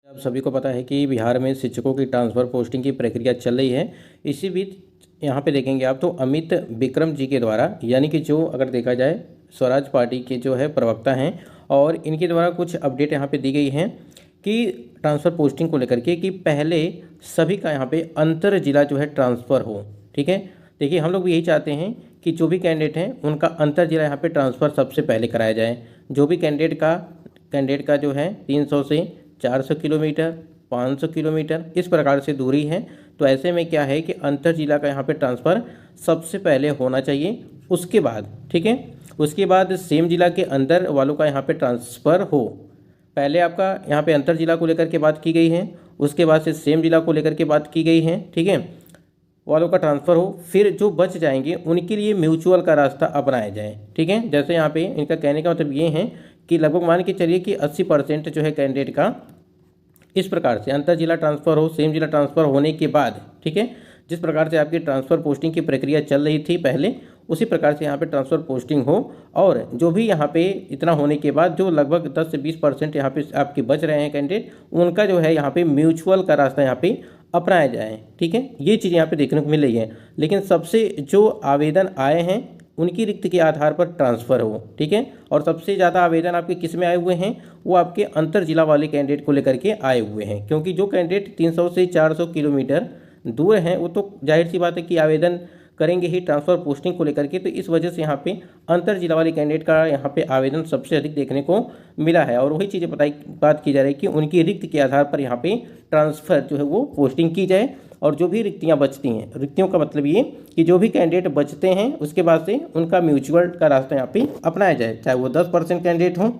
आप सभी को पता है कि बिहार में शिक्षकों की ट्रांसफ़र पोस्टिंग की प्रक्रिया चल रही है। इसी बीच यहाँ पे देखेंगे आप तो अमित विक्रम जी के द्वारा, यानी कि जो अगर देखा जाए स्वराज पार्टी के जो है प्रवक्ता हैं, और इनके द्वारा कुछ अपडेट यहाँ पे दी गई हैं कि ट्रांसफ़र पोस्टिंग को लेकर के कि पहले सभी का यहाँ पे अंतर जिला जो है ट्रांसफ़र हो। ठीक है, देखिए हम लोग भी यही चाहते हैं कि जो भी कैंडिडेट हैं उनका अंतर जिला यहाँ पे ट्रांसफ़र सबसे पहले कराया जाए। जो भी कैंडिडेट का जो है 300 से 400 किलोमीटर, 500 किलोमीटर इस प्रकार से दूरी है, तो ऐसे में क्या है कि अंतर जिला का यहाँ पे ट्रांसफ़र सबसे पहले होना चाहिए। उसके बाद ठीक है, उसके बाद सेम जिला के अंदर वालों का यहाँ पे ट्रांसफ़र हो। पहले आपका यहाँ पे अंतर जिला को लेकर के बात की गई है, उसके बाद से सेम जिला को लेकर के बात की गई है। ठीक है, वालों का ट्रांसफ़र हो, फिर जो बच जाएंगे उनके लिए म्यूचुअल का रास्ता अपनाया जाए। ठीक है, जैसे यहाँ पे इनका कहने का मतलब ये है कि लगभग मान के चलिए कि 80% जो है कैंडिडेट का इस प्रकार से अंतर जिला ट्रांसफ़र हो, सेम जिला ट्रांसफ़र होने के बाद ठीक है, जिस प्रकार से आपकी ट्रांसफ़र पोस्टिंग की प्रक्रिया चल रही थी पहले, उसी प्रकार से यहाँ पे ट्रांसफ़र पोस्टिंग हो। और जो भी यहाँ पे इतना होने के बाद जो लगभग 10 से 20% यहाँ पे आपके बच रहे हैं कैंडिडेट, उनका जो है यहाँ पे म्यूचुअल का रास्ता यहाँ पे अपनाया जाए। ठीक है, ये चीज़ यहाँ पे देखने को मिल रही है। लेकिन सबसे जो आवेदन आए हैं उनकी रिक्त के आधार पर ट्रांसफ़र हो। ठीक है, और सबसे ज़्यादा आवेदन आपके किस में आए हुए हैं, वो आपके अंतर जिला वाले कैंडिडेट को लेकर के आए हुए हैं। क्योंकि जो कैंडिडेट 300 से 400 किलोमीटर दूर हैं वो तो जाहिर सी बात है कि आवेदन करेंगे ही ट्रांसफ़र पोस्टिंग को लेकर के, तो इस वजह से यहाँ पे अंतर जिला वाले कैंडिडेट का यहाँ पे आवेदन सबसे अधिक देखने को मिला है। और वही चीज़ें बात की जा रही है कि उनकी रिक्त के आधार पर यहाँ पे ट्रांसफ़र जो है वो पोस्टिंग की जाए। और जो भी रिक्तियाँ बचती हैं, रिक्तियों का मतलब ये कि जो भी कैंडिडेट बचते हैं उसके बाद से उनका म्यूचुअल का रास्ता यहाँ पे अपनाया जाए, चाहे वो 10% कैंडिडेट हों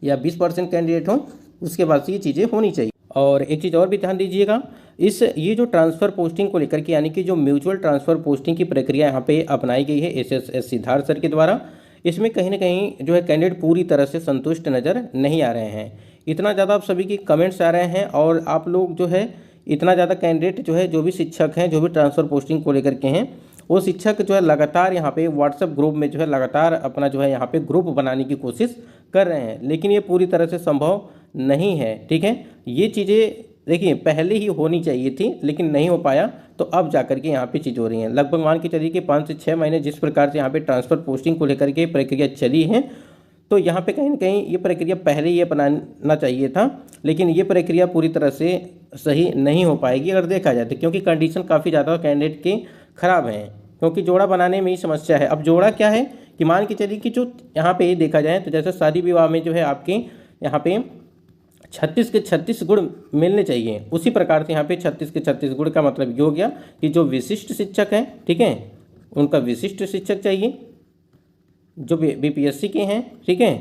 या 20% कैंडिडेट हों, उसके बाद से ये चीज़ें होनी चाहिए। और एक चीज़ और भी ध्यान दीजिएगा, ये जो ट्रांसफ़र पोस्टिंग को लेकर के, यानी कि जो म्यूचुअल ट्रांसफ़र पोस्टिंग की प्रक्रिया यहाँ पे अपनाई गई है एसएसएस सिद्धार्थ सर के द्वारा, इसमें कहीं ना कहीं जो है कैंडिडेट पूरी तरह से संतुष्ट नज़र नहीं आ रहे हैं। इतना ज़्यादा आप सभी की कमेंट्स आ रहे हैं और आप लोग जो है इतना ज़्यादा कैंडिडेट जो है, जो भी शिक्षक हैं, जो भी ट्रांसफ़र पोस्टिंग को लेकर के हैं, वो शिक्षक जो है लगातार यहाँ पे व्हाट्सएप ग्रुप में जो है लगातार अपना जो है यहाँ पे ग्रुप बनाने की कोशिश कर रहे हैं, लेकिन ये पूरी तरह से संभव नहीं है। ठीक है, ये चीज़ें देखिए पहले ही होनी चाहिए थी लेकिन नहीं हो पाया, तो अब जाकर के यहाँ पे चीज़ हो रही हैं। लगभग मान के चलिए कि 5 से 6 महीने जिस प्रकार से यहाँ पे ट्रांसफ़र पोस्टिंग को लेकर के प्रक्रिया चली है, तो यहाँ पे कहीं ना कहीं ये प्रक्रिया पहले ही अपनाना चाहिए था, लेकिन ये प्रक्रिया पूरी तरह से सही नहीं हो पाएगी अगर देखा जाए तो, क्योंकि कंडीशन काफ़ी ज़्यादा कैंडिडेट के ख़राब हैं, क्योंकि जोड़ा बनाने में ही समस्या है। अब जोड़ा क्या है कि मान के चलिए कि जो यहाँ पे देखा जाए तो जैसे शादी विवाह में जो है आपके यहाँ पे 36 के 36 गुण मिलने चाहिए, उसी प्रकार से यहाँ पे 36 के 36 गुण का मतलब ये हो गया कि जो विशिष्ट शिक्षक हैं, ठीक है, उनका विशिष्ट शिक्षक चाहिए, जो बीपीएससी के हैं, ठीक है,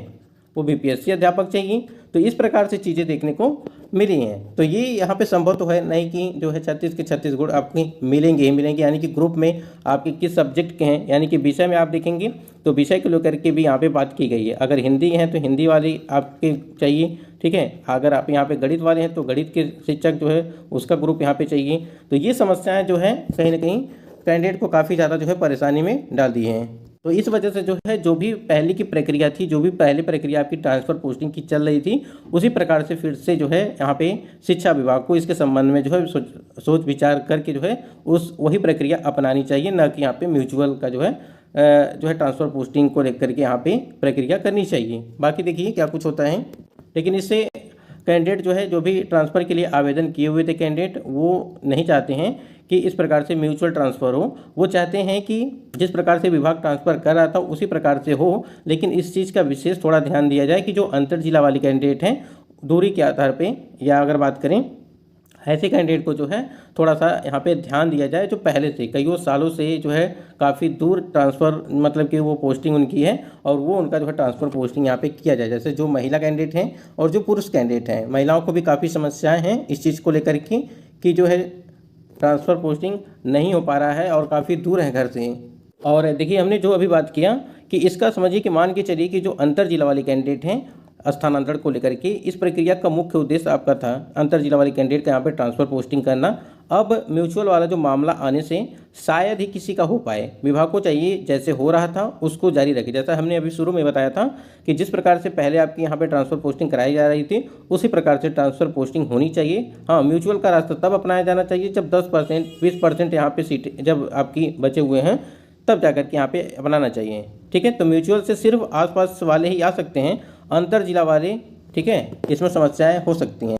वो बीपीएससी अध्यापक चाहिए। तो इस प्रकार से चीज़ें देखने को मिली हैं। तो ये यहाँ पे संभव तो है नहीं कि जो है 36 के 36 गुण आपके मिलेंगे ही मिलेंगे, यानी कि ग्रुप में आपके किस सब्जेक्ट के हैं, यानी कि विषय में आप देखेंगे तो विषय को लेकर के भी यहाँ पे बात की गई है। अगर हिंदी हैं तो हिंदी वाली आपके चाहिए, ठीक है, अगर आप यहाँ पे गणित वाले हैं तो गणित के शिक्षक जो है उसका ग्रुप यहाँ पे चाहिए। तो ये समस्याएँ जो है कहीं ना कहीं कैंडिडेट को काफ़ी ज़्यादा जो है परेशानी में डाल दी हैं। तो इस वजह से जो है जो भी पहले की प्रक्रिया थी, जो भी पहले प्रक्रिया आपकी ट्रांसफ़र पोस्टिंग की चल रही थी, उसी प्रकार से फिर से जो है यहाँ पे शिक्षा विभाग को इसके संबंध में जो है सोच विचार करके जो है वही प्रक्रिया अपनानी चाहिए, न कि यहाँ पे म्यूचुअल का जो है ट्रांसफ़र पोस्टिंग को लेकर के यहाँ पे प्रक्रिया करनी चाहिए। बाकी देखिए क्या कुछ होता है। लेकिन इससे कैंडिडेट जो है, जो भी ट्रांसफ़र के लिए आवेदन किए हुए थे कैंडिडेट, वो नहीं चाहते हैं कि इस प्रकार से म्यूचुअल ट्रांसफ़र हो। वो चाहते हैं कि जिस प्रकार से विभाग ट्रांसफ़र कर रहा था उसी प्रकार से हो, लेकिन इस चीज़ का विशेष थोड़ा ध्यान दिया जाए कि जो अंतर जिला वाले कैंडिडेट हैं दूरी के आधार पे, या अगर बात करें ऐसे कैंडिडेट को जो है थोड़ा सा यहाँ पे ध्यान दिया जाए, जो पहले से कईयों सालों से जो है काफ़ी दूर ट्रांसफ़र मतलब कि वो पोस्टिंग उनकी है, और वो उनका जो है ट्रांसफ़र पोस्टिंग यहाँ पे किया जाए। जैसे जो महिला कैंडिडेट हैं और जो पुरुष कैंडिडेट हैं, महिलाओं को भी काफ़ी समस्याएँ हैं इस चीज़ को लेकर के कि जो है ट्रांसफ़र पोस्टिंग नहीं हो पा रहा है और काफ़ी दूर है घर से। और देखिए हमने जो अभी बात किया कि इसका समझिए कि मान के चलिए कि जो अंतर जिला वाले कैंडिडेट हैं स्थानांतरण को लेकर के, इस प्रक्रिया का मुख्य उद्देश्य आपका था अंतर जिला वाले कैंडिडेट का यहाँ पे ट्रांसफ़र पोस्टिंग करना। अब म्यूचुअल वाला जो मामला आने से शायद ही किसी का हो पाए। विभाग को चाहिए जैसे हो रहा था उसको जारी रखे, जैसा हमने अभी शुरू में बताया था कि जिस प्रकार से पहले आपकी यहाँ पे ट्रांसफ़र पोस्टिंग कराई जा रही थी उसी प्रकार से ट्रांसफ़र पोस्टिंग होनी चाहिए। हाँ, म्यूचुअल का रास्ता तब अपनाया जाना चाहिए जब 10% 20% यहाँ पे सीट जब आपकी बचे हुए हैं तब जाकर के यहाँ पे अपनाना चाहिए। ठीक है, तो म्यूचुअल से सिर्फ आसपास वाले ही आ सकते हैं, अंतर जिला वाले, ठीक है, इसमें समस्याएं हो सकती हैं।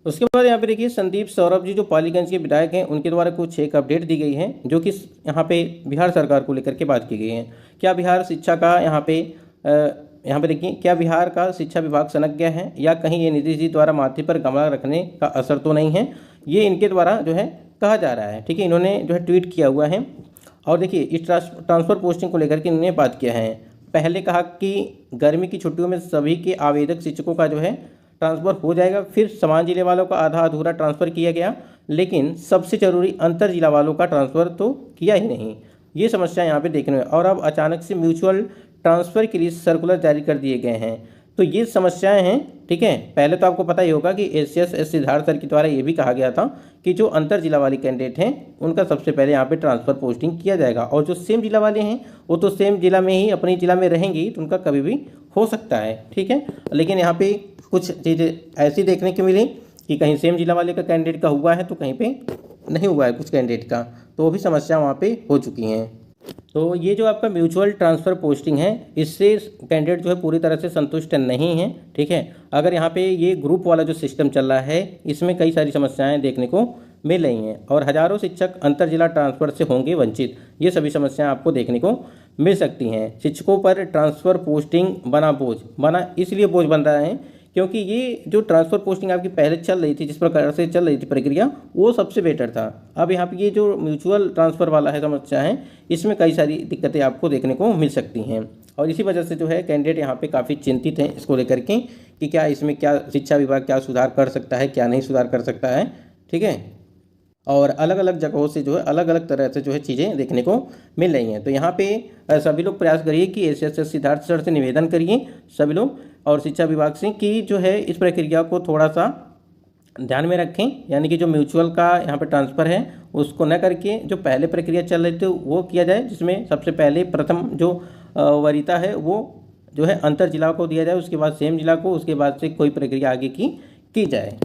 उसके बाद यहाँ पे देखिए संदीप सौरभ जी जो पालीगंज के विधायक हैं उनके द्वारा कुछ एक अपडेट दी गई है जो कि यहाँ पे बिहार सरकार को लेकर के बात की गई है। क्या बिहार शिक्षा का यहाँ पे देखिए, क्या बिहार का शिक्षा विभाग सनक गया है या कहीं ये नीतीश जी द्वारा माथे पर गमला रखने का असर तो नहीं है, ये इनके द्वारा जो है कहा जा रहा है। ठीक है, इन्होंने जो है ट्वीट किया हुआ है और देखिए इस ट्रांसफ़र पोस्टिंग को लेकर के इन्होंने बात किया है। पहले कहा कि गर्मी की छुट्टियों में सभी के आवेदक शिक्षकों का जो है ट्रांसफ़र हो जाएगा, फिर समान जिले वालों का आधा अधूरा ट्रांसफ़र किया गया, लेकिन सबसे जरूरी अंतर जिला वालों का ट्रांसफ़र तो किया ही नहीं। ये समस्या यहाँ पे देखने में, और अब अचानक से म्यूचुअल ट्रांसफ़र के लिए सर्कुलर जारी कर दिए गए हैं, तो ये समस्याएं हैं। ठीक है, पहले तो आपको पता ही होगा कि एस सिद्धार्थ सर के द्वारा ये भी कहा गया था कि जो अंतर जिला वाले कैंडिडेट हैं उनका सबसे पहले यहाँ पे ट्रांसफ़र पोस्टिंग किया जाएगा, और जो सेम जिला वाले हैं वो तो सेम जिला में ही अपनी जिला में रहेंगे तो उनका कभी भी हो सकता है। ठीक है, लेकिन यहाँ पे कुछ चीज़ें ऐसी देखने को मिली कि कहीं सेम जिला वाले का कैंडिडेट का हुआ है तो कहीं पे नहीं हुआ है कुछ कैंडिडेट का, तो वो भी समस्या वहाँ पे हो चुकी हैं। तो ये जो आपका म्यूचुअल ट्रांसफ़र पोस्टिंग है इससे कैंडिडेट जो है पूरी तरह से संतुष्ट नहीं है। ठीक है, अगर यहाँ पे ये ग्रुप वाला जो सिस्टम चल रहा है इसमें कई सारी समस्याएं देखने को मिल रही हैं और हज़ारों शिक्षक अंतर जिला ट्रांसफ़र से होंगे वंचित। ये सभी समस्याएं आपको देखने को मिल सकती हैं। शिक्षकों पर ट्रांसफ़र पोस्टिंग बना इसलिए बोझ बन रहा है क्योंकि ये जो ट्रांसफ़र पोस्टिंग आपकी पहले चल रही थी, जिस प्रकार से चल रही थी प्रक्रिया, वो सबसे बेटर था। अब यहाँ पे ये जो म्यूचुअल ट्रांसफ़र वाला है समस्या है, इसमें कई सारी दिक्कतें आपको देखने को मिल सकती हैं और इसी वजह से जो है कैंडिडेट यहाँ पे काफ़ी चिंतित हैं इसको लेकर के कि क्या इसमें क्या शिक्षा विभाग क्या सुधार कर सकता है, क्या नहीं सुधार कर सकता है। ठीक है, और अलग अलग जगहों से जो है अलग अलग तरह से जो है चीज़ें देखने को मिल रही हैं। तो यहाँ पे सभी लोग प्रयास करिए कि एस सिद्धार्थ सर से निवेदन करिए सभी लोग और शिक्षा विभाग से कि जो है इस प्रक्रिया को थोड़ा सा ध्यान में रखें, यानी कि जो म्यूचुअल का यहाँ पे ट्रांसफ़र है उसको न करके जो पहले प्रक्रिया चल रही थी वो किया जाए, जिसमें सबसे पहले प्रथम जो वरीयता है वो जो है अंतर जिला को दिया जाए, उसके बाद सेम जिला को, उसके बाद से कोई प्रक्रिया आगे की जाए।